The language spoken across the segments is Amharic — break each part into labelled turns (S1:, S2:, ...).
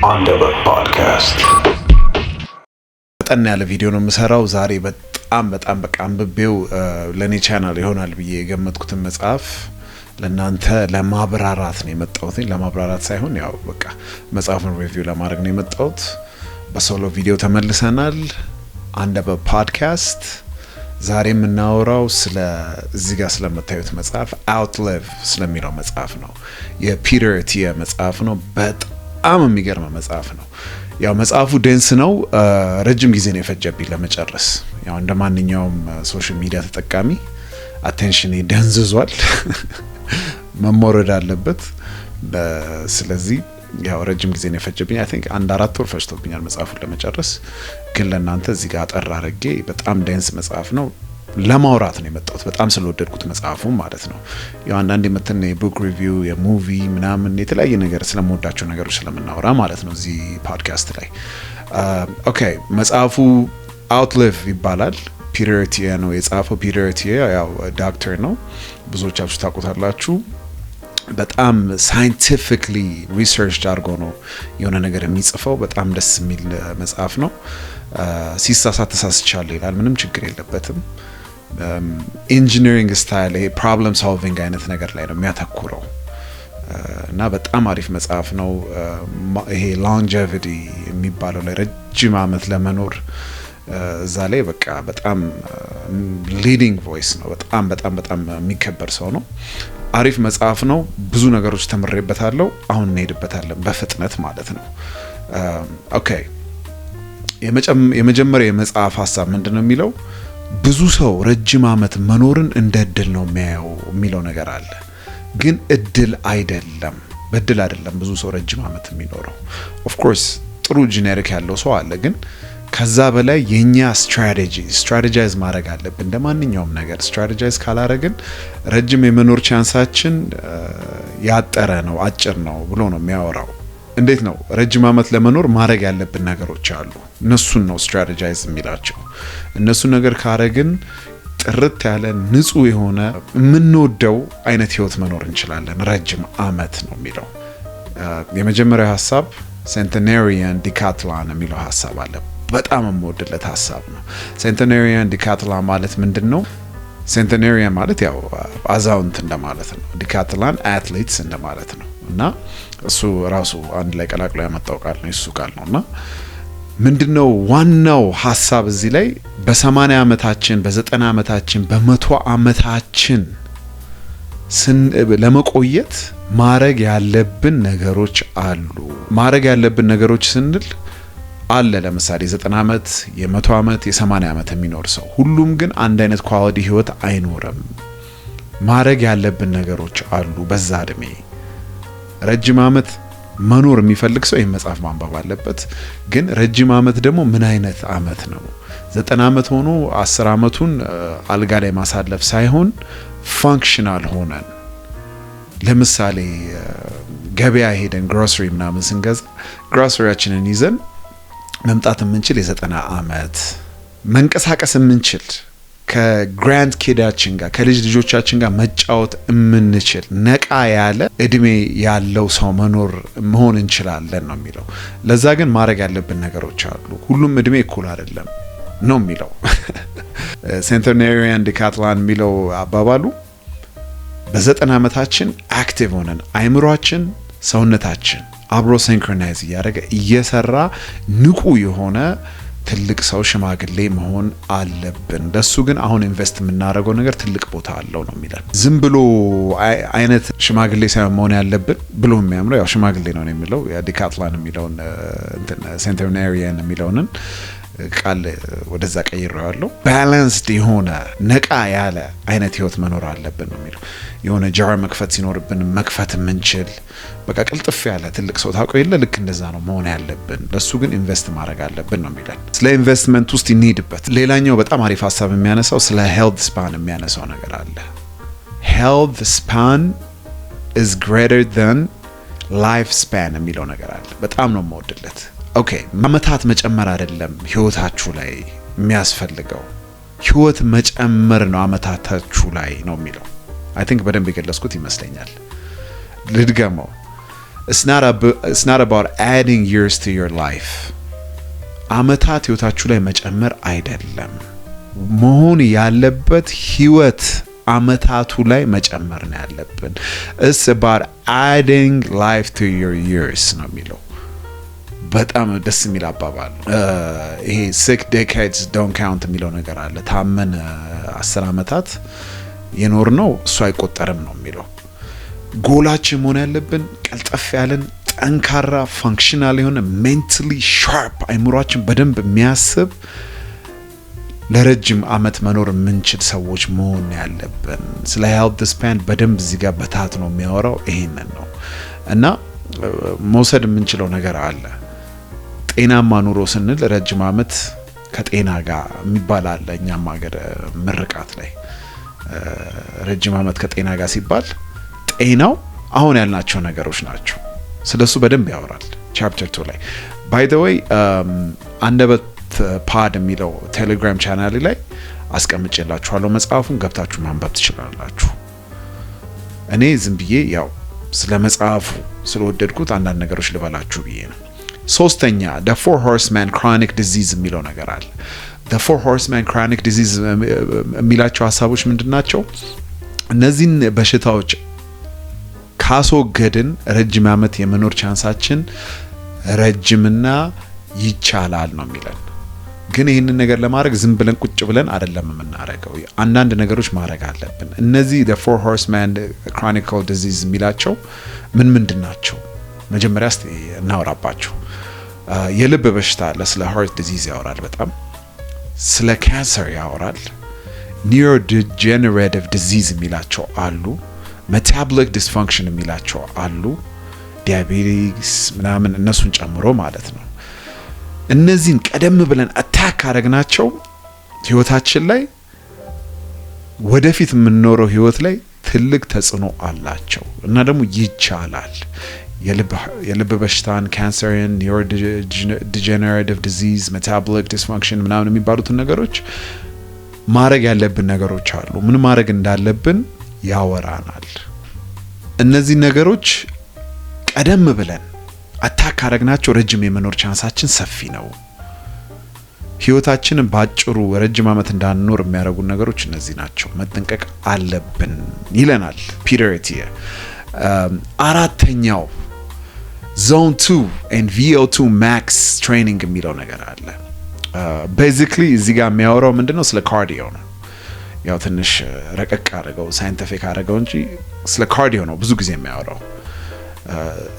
S1: አንደበት ፖድካስት
S2: ጠና ያለ ቪዲዮ ነው የምሰራው ዛሬ በጣም በቃ አንብቤው ለኔ ቻናል ይሆናል ብዬ የገመትኩትን መጽሐፍ ለናንተ ለማብራራት ነው የመጣሁት። ለማብራራት ሳይሆን ያው በቃ መጽሐፉን ሪቪው ለማድረግ ነው የመጣሁት። በሶሎ ቪዲዮ ተመልሰናል። አንደበት ፖድካስት ዛሬ የምናወራው ስለ እዚህ ጋር ስለምታዩት መጽሐፍ Outlive ስለሚለው መጽሐፍ ነው። የፒተር ቲየ መጽሐፍ ነው። በጣም የሚገርም መጽሐፍ ነው። ያው መጽሐፉ ዴንስ ነው። ረጅም ጊዜ ነው የፈጀብኝ ለመጨረስ። ያው እንደማንኛውም ሶሻል ሚዲያ ተጠቃሚ አቴንሽን ደንዝዟል። መሞረድ አለበት። ስለዚህ ያው ረጅም ጊዜ ነው የፈጀብኝ። አይ ቲንክ 1-4 ወር ፈጅቶብኛል መጽሐፉን ለመጨረስ። ግን ለእናንተ እዚህ ጋር አጠር አድርጌ በጣም ዴንስ መጽሐፍ ነው ለማውራት ነው የመጣሁት። በጣም ስለወደድኩት መጽሐፉ ማለት ነው። ያው አንዳንዴ መተን የቡክ ሪቪው የሙቪ ምናምን የተለያየ ነገር ስለምወዳቸው ነገሮች ስለምናወራ ማለት ነው እዚህ ፖድካስት ላይ። ኦኬ መጽሐፉ Outlive ይባላል። ፒተር ቲየ ነው የጻፈው። ፒተር ቲየ ያው ዶክተር ነው፣ ብዙዎቻችሁ ታውቁታላችሁ። በጣም ሳይንቲፊክሊ ሪሰርች አድርጎ ነው የሆነ ነገር የሚጽፈው። በጣም ደስ የሚል መጽሐፍ ነው። ሲሳሳት ተሳስቻለሁ ይላል፣ ምንም ችግር የለበትም። ኢንጂነሪንግ ስታይል ይሄ ፕሮብለም ሶልቪንግ አይነት ነገር ላይ ነው የሚያተኩረው እና በጣም አሪፍ መጽሐፍ ነው። ይሄ ሎንጀቪቲ የሚባለው ላይ ረጅም ዓመት ለመኖር እዛ ላይ በቃ በጣም ሊዲንግ ቮይስ ነው። በጣም የሚከበር ሰው ነው። አሪፍ መጽሐፍ ነው። ብዙ ነገሮች ተምሬበታለሁ። አሁን እንሄድበታለን በፍጥነት ማለት ነው። ኦኬ የመጀመሪያ የመጽሐፍ ሀሳብ ምንድነው የሚለው? ብዙ ሰው ረጅም ዓመት መኖርን እንደ እድል ነው የሚያየው የሚለው ነገር አለ። ግን እድል አይደለም፣ በእድል አይደለም ብዙ ሰው ረጅም ዓመት የሚኖረው። ኦፍ ኮርስ ጥሩ ጄኔሪክ ያለው ሰው አለ፣ ግን ከዛ በላይ የኛ ስትራቴጃይዝ ማድረግ አለብን። እንደማንኛውም ነገር ስትራቴጃይዝ ካላረግን ረጅም የመኖር ቻንሳችን ያጠረ ነው አጭር ነው ብሎ ነው የሚያወራው። እንዴት ነው ረጅም ዓመት ለመኖር ማድረግ ያለብን ነገሮች አሉ። እነሱን ነው ስትራቴጃይዝ የሚላቸው። እነሱን ነገር ካረግን ጥርት ያለ ንጹህ የሆነ የምንወደው አይነት ህይወት መኖር እንችላለን። ረጅም ዓመት ነው የሚለው። የመጀመሪያው ሀሳብ ሴንተናሪያን ዲካትላን የሚለው ሀሳብ አለ። በጣም የምወድለት ሀሳብ ነው። ሴንተናሪያን ዲካትላን ማለት ምንድነው? ሴንተናሪያን ማለት ያው አዛውንት እንደማለት ነው። ዲካትላን አትሌትስ እንደማለት ነው። እና እሱ ራሱ አንድ ላይ ቀላቅሎ ያመጣው ቃል ነው፣ እሱ ቃል ነውና ምንድነው ዋናው ሀሳብ እዚህ ላይ በ80 ዓመታችን በ90 ዓመታችን በ100 ዓመታችን ለመቆየት ማረግ ያለብን ነገሮች አሉ። ማረግ ያለብን ነገሮች ስንል አለ ለምሳሌ 90 ዓመት የ100 ዓመት የ80 ዓመት የሚኖር ሰው ሁሉም ግን አንድ አይነት ኳሊቲ ህይወት አይኖርም። ማረግ ያለብን ነገሮች አሉ። በዛ እድሜ ረጅም ዓመት መኖር የሚፈልግ ሰው ይሄን መጽሐፍ ማንበብ አለበት። ግን ረጅም ዓመት ደግሞ ምን አይነት ዓመት ነው? 90 ዓመት ሆኖ 10 ዓመቱን አልጋ ላይ ማሳለፍ ሳይሆን ፋንክሽናል ሆነን ለምሳሌ ገበያ ሄደን ግሮሰሪ ምናምን ስንገዛ ግሮሰሪያችንን ይዘን መምጣት የምንችል የ90 ዓመት መንቀሳቀስ የምንችል ከግራንድ ኪዳችን ጋር ከልጅ ልጆቻችን ጋር መጫወት የምንችል ነቃ ያለ እድሜ ያለው ሰው መሆን እንችላለን ነው የሚለው። ለዛ ግን ማድረግ ያለብን ነገሮች አሉ። ሁሉም እድሜ እኩል አይደለም ነው የሚለው። ሴንተናሪያን ዲካትላን የሚለው አባባሉ በ90 ዓመታችን አክቲቭ ሆነን አይምሯችን ሰውነታችን አብሮ ሲንክሮናይዝ እያደረገ እየሰራ ንቁ የሆነ ትልቅ ሰው ሽማግሌ መሆን አለብን። ለሱ ግን አሁን ኢንቨስት የምናደርገው ነገር ትልቅ ቦታ አለው ነው የሚለን። ዝም ብሎ አይነት ሽማግሌ ሳይሆን መሆን ያለብን ብሎ የሚያምረው ያው ሽማግሌ ነው የሚለው ዲካትላን የሚለውን ሴንተናሪያን የሚለውን ቃል ወደዛ ቀይሬዋለሁ። ባላንስድ የሆነ ነቃ ያለ አይነት ህይወት መኖር አለብን ነው የሚለው። የሆነ ጃር መክፈት ሲኖርብን መክፈት የምንችል በቃ ቅልጥፍ ያለ ትልቅ ሰው ታውቀው የለ ልክ እንደዛ ነው መሆን ያለብን። ለሱ ግን ኢንቨስት ማድረግ አለብን ነው የሚለን። ስለ ኢንቨስትመንት ውስጥ ይኒድበት። ሌላኛው በጣም አሪፍ ሀሳብ የሚያነሳው ስለ ሄልት ስፓን የሚያነሳው ነገር አለ። ሄልት ስፓን is greater than life span የሚለው ነገር አለ። በጣም ነው የምወድለት። ኦኬ ዓመታት መጨመር አይደለም ህይወታችሁ ላይ የሚያስፈልገው፣ ህይወት መጨመር ነው ዓመታታችሁ ላይ ነው የሚለው። አይ ቲንክ በደንብ የገለጽኩት ይመስለኛል። ልድገመው። it's not about adding years to your life. አመታት ህይወታችሁ ላይ መጨመር አይደለም። መሆን ያለበት ህይወት አመታቱ ላይ መጨመር ነው ያለብን። It's about adding life to your years ነው የሚለው። በጣም ደስ የሚል አባባል። ይሄ 6 decades don't count የሚለው ነገር አለ። ታመን 10 አመታት የኖር ነው እሱ አይቆጠርም ነው የሚለው። ጎላችን መሆን ያለብን ቀልጠፍ ያለን ጠንካራ ፋንክሽናል የሆነ ሜንታሊ ሻርፕ አይምሮአችን በደንብ የሚያስብ ለረጅም አመት መኖር የምንችል ሰዎች መሆን ያለብን። ስለ ሄልት ስፓን በደንብ እዚህ ጋር በታት ነው የሚያወራው ይሄንን ነው። እና መውሰድ የምንችለው ነገር አለ። ጤናማ ኑሮ ስንል ረጅም አመት ከጤና ጋር የሚባል አለ። እኛም ሀገር ምርቃት ላይ ረጅም አመት ከጤና ጋር ሲባል ጤናው አሁን ያልናቸው ነገሮች ናቸው። ስለሱ በደንብ ያወራል ቻፕተር 2 ላይ። ባይ ዘ ዌይ አንደበት ፓድ የሚለው ቴሌግራም ቻናል ላይ አስቀምጬላችኋለሁ። መጽሐፉን ገብታችሁ ማንበብ ትችላላችሁ። እኔ ዝም ብዬ ያው ስለ መጽሐፉ ስለወደድኩት አንዳንድ ነገሮች ልበላችሁ ብዬ ነው። ሶስተኛ the 4 horsemen chronic disease የሚለው ነገር አለ። the 4 horsemen chronic disease የሚላቸው ሐሳቦች ምንድናቸው? እነዚህን በሽታዎች ካስወገድን ረጅም አመት የመኖር ቻንሳችን ረጅምና ይቻላል ነው የሚለን። ግን ይህንን ነገር ለማድረግ ዝም ብለን ቁጭ ብለን አይደለም የምናረገው። አንዳንድ ነገሮች ማድረግ አለብን። እነዚህ the 4 horsemen chronic disease የሚላቸው ምንድን ናቸው? መጀመሪያ እስቲ እናወራባቸው። የልብ በሽታ አለ፣ ስለ heart disease ያወራል። በጣም ስለ ካንሰር ያወራል። neurodegenerative disease የሚላቸው አሉ። metabolic dysfunction የሚላቸው አሉ። ዲያቤቲስ ምናምን እነሱን ጨምሮ ማለት ነው። እነዚህን ቀደም ብለን አታክ አረግናቸው ህይወታችን ላይ ወደፊት የምንኖረው ህይወት ላይ ትልቅ ተጽዕኖ አላቸው እና ደግሞ ይቻላል። የልብ በሽታን፣ ካንሰርን፣ neurodegenerative disease፣ metabolic dysfunction ምናምን የሚባሉትን ነገሮች ማድረግ ያለብን ነገሮች አሉ። ምን ማድረግ እንዳለብን ያወራናል። እነዚህ ነገሮች ቀደም ብለን አታክ አረግናቸው ረጅም የመኖር ቻንሳችን ሰፊ ነው። ህይወታችንን ባጭሩ ረጅም አመት እንዳንኖር የሚያደርጉ ነገሮች እነዚህ ናቸው። መጠንቀቅ አለብን ይለናል ፒተር ኤቲየ። አራተኛው zone 2 and VO2 max training የሚለው ነገር አለ። basically እዚህ ጋር የሚያወራው ምንድነው? ስለ ካርዲዮ ነው። ያው ትንሽ ረቀቅ አድርገው ሳይንቲፊክ አድርገው እንጂ ስለ ካርዲዮ ነው ብዙ ጊዜ የሚያወራው።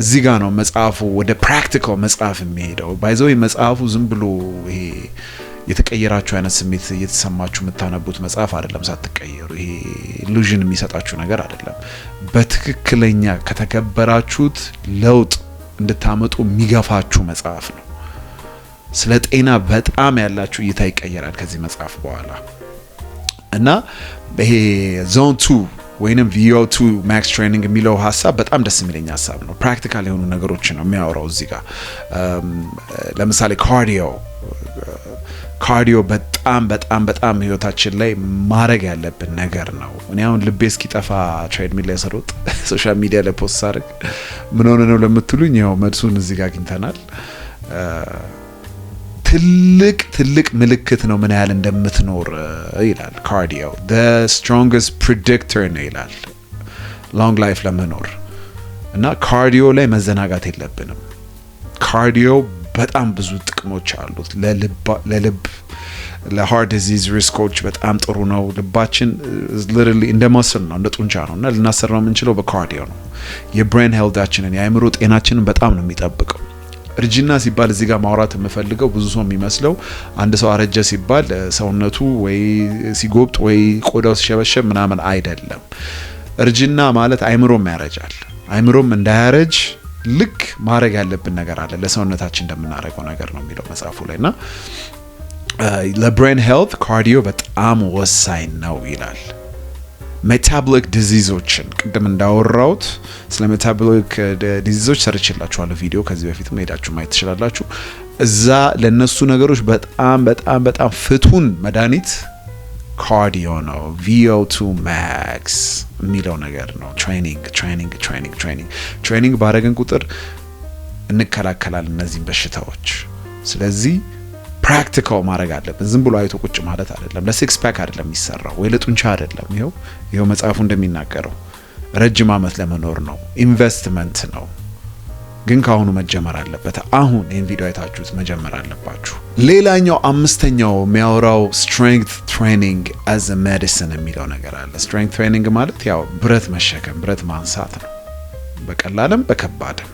S2: እዚህ ጋር ነው መጽሐፉ ወደ ፕራክቲካል መጽሐፍ የሚሄደው። ባይዘው መጽሐፉ ዝም ብሎ ይሄ የተቀየራችሁ አይነት ስሜት እየተሰማችሁ የምታነቡት መጽሐፍ አይደለም። ሳትቀየሩ ይሄ ኢሉዥን የሚሰጣችሁ ነገር አይደለም። በትክክለኛ ከተከበራችሁት ለውጥ እንድታመጡ የሚገፋችሁ መጽሐፍ ነው። ስለ ጤና በጣም ያላችሁ እይታ ይቀየራል ከዚህ መጽሐፍ በኋላ። እና ይሄ ዞን 2 ወይንም VO2 ማክስ ትሬኒንግ የሚለው ሐሳብ በጣም ደስ የሚለኝ ሐሳብ ነው። ፕራክቲካል የሆኑ ነገሮች ነው የሚያወራው እዚህ ጋር። ለምሳሌ ካርዲዮ በጣም ህይወታችን ላይ ማድረግ ያለብን ነገር ነው። እኔ አሁን ልቤ እስኪጠፋ ትሬድሚል ላይ ሰሩት ሶሻል ሚዲያ ላይ ፖስት አድርግ ምን ሆነ ነው ለምትሉኝ፣ ያው መልሱን እዚህ ጋር አግኝተናል። ትልቅ ምልክት ነው ምን ያህል እንደምትኖር ይላል ካርዲዮ። the strongest predictor ነው ይላል long life ለመኖር። እና ካርዲዮ ላይ መዘናጋት የለብንም። ካርዲዮ በጣም ብዙ ጥቅሞች አሉት። ለልብ ለሃርት ዲዚዝ ሪስኮች በጣም ጥሩ ነው። ልባችን literally እንደ መስል ነው፣ እንደ ጡንቻ ነው እና ልናሰራው የምንችለው በካርዲዮ ነው። የብሬን ሄልታችንን የአእምሮ ጤናችንን በጣም ነው የሚጠብቀው። እርጅና ሲባል እዚህ ጋር ማውራት የምፈልገው ብዙ ሰው የሚመስለው አንድ ሰው አረጀ ሲባል ሰውነቱ ወይ ሲጎብጥ ወይ ቆዳው ሲሸበሸብ ምናምን አይደለም። እርጅና ማለት አይምሮም ያረጃል። አይምሮም እንዳያረጅ ልክ ማድረግ ያለብን ነገር አለ፣ ለሰውነታችን እንደምናደርገው ነገር ነው የሚለው መጽሐፉ ላይና ለብሬን ሄልት ካርዲዮ በጣም ወሳኝ ነው ይላል። ሜታቦሊክ ዲዚዞችን ቅድም እንዳወራሁት ስለ ሜታቦሊክ ዲዚዞች ሰርችላችኋለሁ ቪዲዮ ከዚህ በፊትም ሄዳችሁ ማየት ትችላላችሁ። እዛ ለነሱ ነገሮች በጣም ፍቱን መድኃኒት ካርዲዮ ነው። VO2 max የሚለው ነገር ነው። ትሬኒንግ ባረግን ቁጥር እንከላከላለን እነዚህን በሽታዎች። ስለዚህ ፕራክቲካል ማድረግ አለብን። ዝም ብሎ አይቶ ቁጭ ማለት አይደለም። ለሲክስ ፓክ አይደለም የሚሰራው ወይ ለጡንቻ አይደለም። ይኸው መጽሐፉ እንደሚናገረው ረጅም ዓመት ለመኖር ነው። ኢንቨስትመንት ነው። ግን ካሁኑ መጀመር አለበት። አሁን ይህን ቪዲዮ አይታችሁት መጀመር አለባችሁ። ሌላኛው አምስተኛው የሚያወራው ስትሬንግት ትሬኒንግ አዝ አ ሜዲሲን የሚለው ነገር አለ። ስትሬንግት ትሬኒንግ ማለት ያው ብረት መሸከም፣ ብረት ማንሳት ነው። በቀላልም በከባድም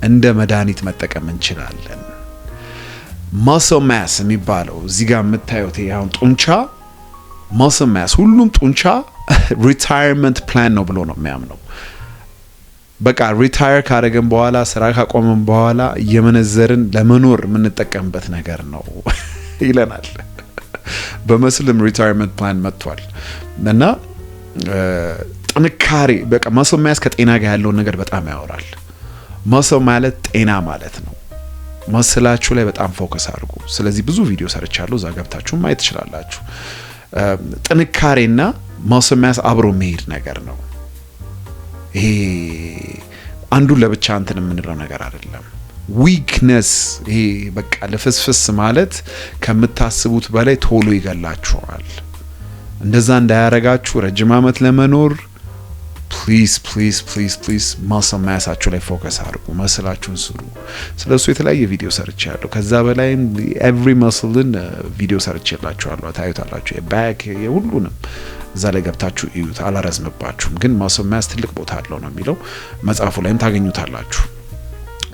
S2: እንደ መድኃኒት መጠቀም እንችላለን። muscle mass የሚባለው እዚህ ጋር የምታዩት አሁን ጡንቻ muscle mass፣ ሁሉም ጡንቻ ሪታየርመንት ፕላን ነው ብሎ ነው የሚያምነው። በቃ ሪታየር ካደረገን በኋላ ስራ ካቆመን በኋላ እየመነዘርን ለመኖር የምንጠቀምበት ነገር ነው ይለናል። በመስልም ሪታየርመንት ፕላን መጥቷል እና ጥንካሬ በቃ muscle mass ከጤና ጋር ያለውን ነገር በጣም ያወራል። muscle ማለት ጤና ማለት ነው። መስላችሁ ላይ በጣም ፎከስ አድርጉ። ስለዚህ ብዙ ቪዲዮ ሰርቻለሁ፣ እዛ ገብታችሁ ማየት ትችላላችሁ። ጥንካሬና muscle mass አብሮ መሄድ ነገር ነው። ይሄ አንዱን ለብቻ እንትን የምንለው ነገር አይደለም። ዊክነስ ይሄ በቃ ለፍስፍስ ማለት ከምታስቡት በላይ ቶሎ ይገላችኋል። እንደዛ እንዳያረጋችሁ ረጅም ዓመት ለመኖር ፕሊዝ muscle massአችሁ ላይ ፎከስ አድርጉ። መስላችሁን ስሩ። ስለሱ የተለያየ ቪዲዮ ሰርቻለሁ። ከዛ በላይም ኤቭሪ መስልን ቪዲዮ ሰርቻላችኋለሁ። ታዩታላችሁ። የባክ የሁሉንም እዛ ላይ ገብታችሁ እዩት። አላረዝምባችሁም፣ ግን muscle mass ትልቅ ቦታ አለው ነው የሚለው መጽሐፉ ላይም ታገኙታላችሁ።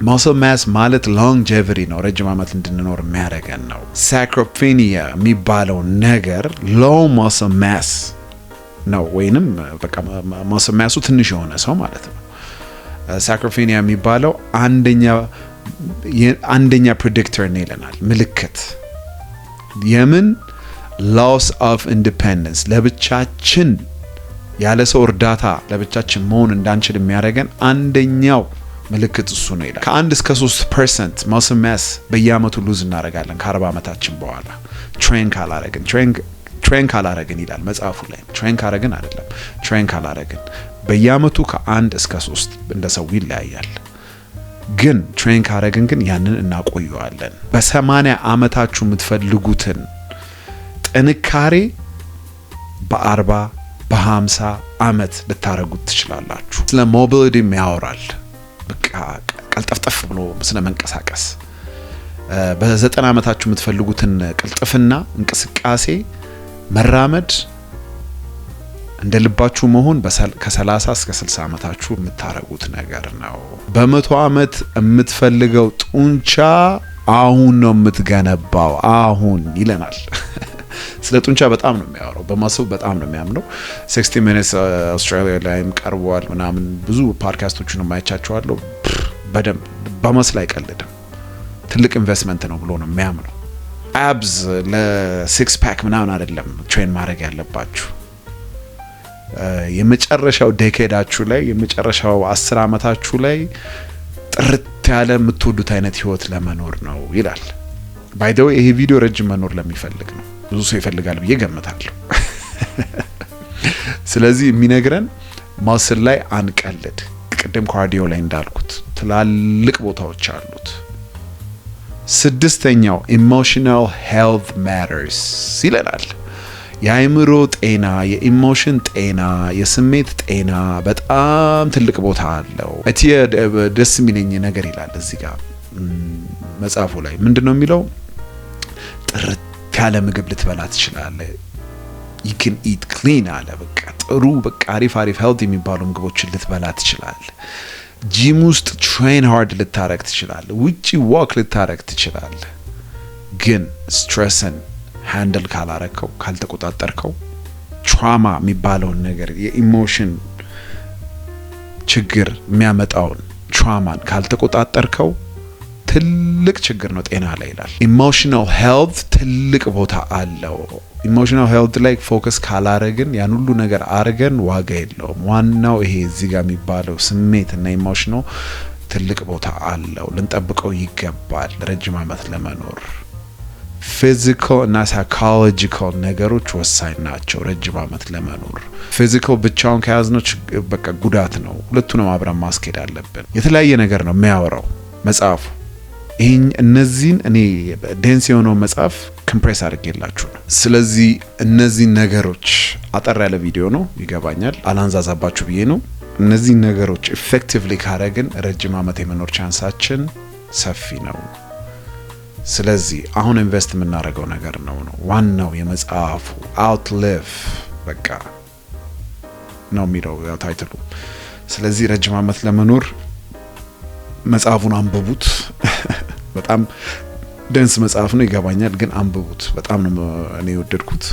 S2: muscle mass ማለት longevity ነው፣ ረጅም ዓመት እንድንኖር የሚያደርገን ነው። sarcopenia የሚባለው ነገር low muscle mass ነው፣ ወይንም በቃ muscle mass ትንሽ የሆነ ሰው ማለት ነው። sarcopenia የሚባለው አንደኛ ፕሬዲክተር ነው ይለናል። ምልክት የምን loss of independence፣ ለብቻችን ያለ ሰው እርዳታ ለብቻችን መሆን እንዳንችል የሚያደርገን አንደኛው ምልክት እሱ ነው ይላል። ከ1 እስከ 3% muscle mass በየአመቱ ሉዝ እናደርጋለን ከ40 ዓመታችን በኋላ ትሬን ካላረግን ይላል መጽሐፉ ላይ። ትሬን ካረግን አይደለም፣ ትሬን ካላረግን በየአመቱ ከ1 እስከ 3 እንደ ሰው ይለያያል። ግን ትሬን ካረግን ግን ያንን እናቆየዋለን። በ80 ዓመታችሁ የምትፈልጉትን ጥንካሬ በ40 በ50 ዓመት ልታረጉት ትችላላችሁ። ስለ ሞቢሊቲ ያወራል። በቃ ቀልጠፍጠፍ ብሎ ስለ መንቀሳቀስ። በ90 ዓመታችሁ የምትፈልጉትን ቅልጥፍና እንቅስቃሴ መራመድ እንደ ልባችሁ መሆን ከ30 እስከ 60 ዓመታችሁ የምታረጉት ነገር ነው። በ100 ዓመት የምትፈልገው ጡንቻ አሁን ነው የምትገነባው፣ አሁን ይለናል። ስለ ጡንቻ በጣም ነው የሚያወራው። በማሰብ በጣም ነው የሚያምነው። 60 minutes አውስትራሊያ ላይም ቀርቧል ምናምን ብዙ ፖድካስቶችን ማይቻቸዋለሁ። በደንብ በመስል አይቀልድም። ትልቅ ኢንቨስትመንት ነው ብሎ ነው የሚያምነው። አብዝ ለሲክስ ፓክ ምናምን አይደለም ትሬን ማድረግ ያለባችሁ። የመጨረሻው ዴኬዳችሁ ላይ የመጨረሻው 10 ዓመታችሁ ላይ ጥርት ያለ የምትወዱት አይነት ህይወት ለመኖር ነው ይላል። ባይ ዘ ዌይ ይሄ ቪዲዮ ረጅም መኖር ለሚፈልግ ነው። ብዙ ሰው ይፈልጋል ብዬ ገምታለሁ። ስለዚህ የሚነግረን ማስል ላይ አንቀልድ። ቅድም ካርዲዮ ላይ እንዳልኩት ትላልቅ ቦታዎች አሉት። 6ኛው ኢሞሽናል ሄልት ማተርስ ይለናል። የአእምሮ ጤና፣ የኢሞሽን ጤና፣ የስሜት ጤና በጣም ትልቅ ቦታ አለው። እትየ ደስ የሚለኝ ነገር ይላል እዚህ ጋር መጽሐፉ ላይ ምንድነው የሚለው? ጥርት ያለ ምግብ ልትበላ ትችላለህ። you can eat clean አለ። በቃ ጥሩ በቃ አሪፍ ሄልት የሚባሉ ምግቦችን ልትበላ ትችላለህ። ጂም ውስጥ ትሬን ሃርድ ልታረግ ትችላለህ። ውጪ ዋክ ልታረግ ትችላለህ። ግን ስትሬስን ሃንድል ካላረከው፣ ካልተቆጣጠርከው፣ ትራማ የሚባለውን ነገር የኢሞሽን ችግር የሚያመጣውን ትራማን ካልተቆጣጠርከው ትልቅ ችግር ነው ጤና ላይ ይላል። ኢሞሽናል ሄልት ትልቅ ቦታ አለው። ኢሞሽናል ሄልት ላይ ፎከስ ካላረግን ያን ሁሉ ነገር አርገን ዋጋ የለውም። ዋናው ይሄ እዚህ ጋር የሚባለው ስሜት እና ኢሞሽናል ትልቅ ቦታ አለው። ልንጠብቀው ይገባል ረጅም ዓመት ለመኖር። ፊዚካል እና ሳይኮሎጂካል ነገሮች ወሳኝ ናቸው ረጅም ዓመት ለመኖር። ፊዚካል ብቻውን ከያዝነው በቃ ጉዳት ነው። ሁለቱንም አብረን ማስኬድ አለብን። የተለያየ ነገር ነው የሚያወራው መጽሐፉ። እነዚህን እኔ ዴንስ የሆነው መጽሐፍ ኮምፕሬስ አድርጌላችሁ ነው። ስለዚህ እነዚህ ነገሮች አጠር ያለ ቪዲዮ ነው ይገባኛል፣ አላንዛዛባችሁ ብዬ ነው። እነዚህ ነገሮች ኢፌክቲቭሊ ካረግን ረጅም ዓመት የመኖር ቻንሳችን ሰፊ ነው። ስለዚህ አሁን ኢንቨስት የምናደርገው ነገር ነው ዋናው የመጽሐፉ outlive በቃ ነው የሚለው ያው ታይትሉ። ስለዚህ ረጅም ዓመት ለመኖር መጽሐፉን አንብቡት። በጣም ደንስ መጽሐፍ ነው ይገባኛል፣ ግን አንብቡት። በጣም ነው እኔ ወደድኩት።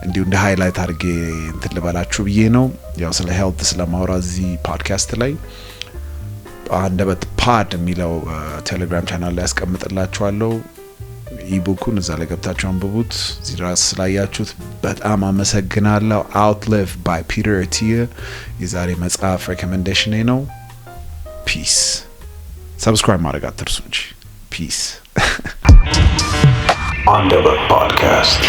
S2: እንዲሁ እንደ ሃይላይት አድርጌ እንትን ልበላችሁ ብዬ ነው። ያው ስለ ሄልት ስለማውራ እዚህ ፖድካስት ላይ አንደበት ፓድ የሚለው ቴሌግራም ቻናል ላይ ያስቀምጥላችኋለሁ። ኢቡኩን እዛ ላይ ገብታችሁ አንብቡት። እዚህ ድረስ ስላያችሁት በጣም አመሰግናለሁ። outlive by Peter Attia የዛሬ መጽሐፍ ሬኮሜንዴሽን ነው። ፒስ። ሰብስክራይብ ማድረግ አትርሱ እንጂ ፒስ።
S1: Andebut Podcast.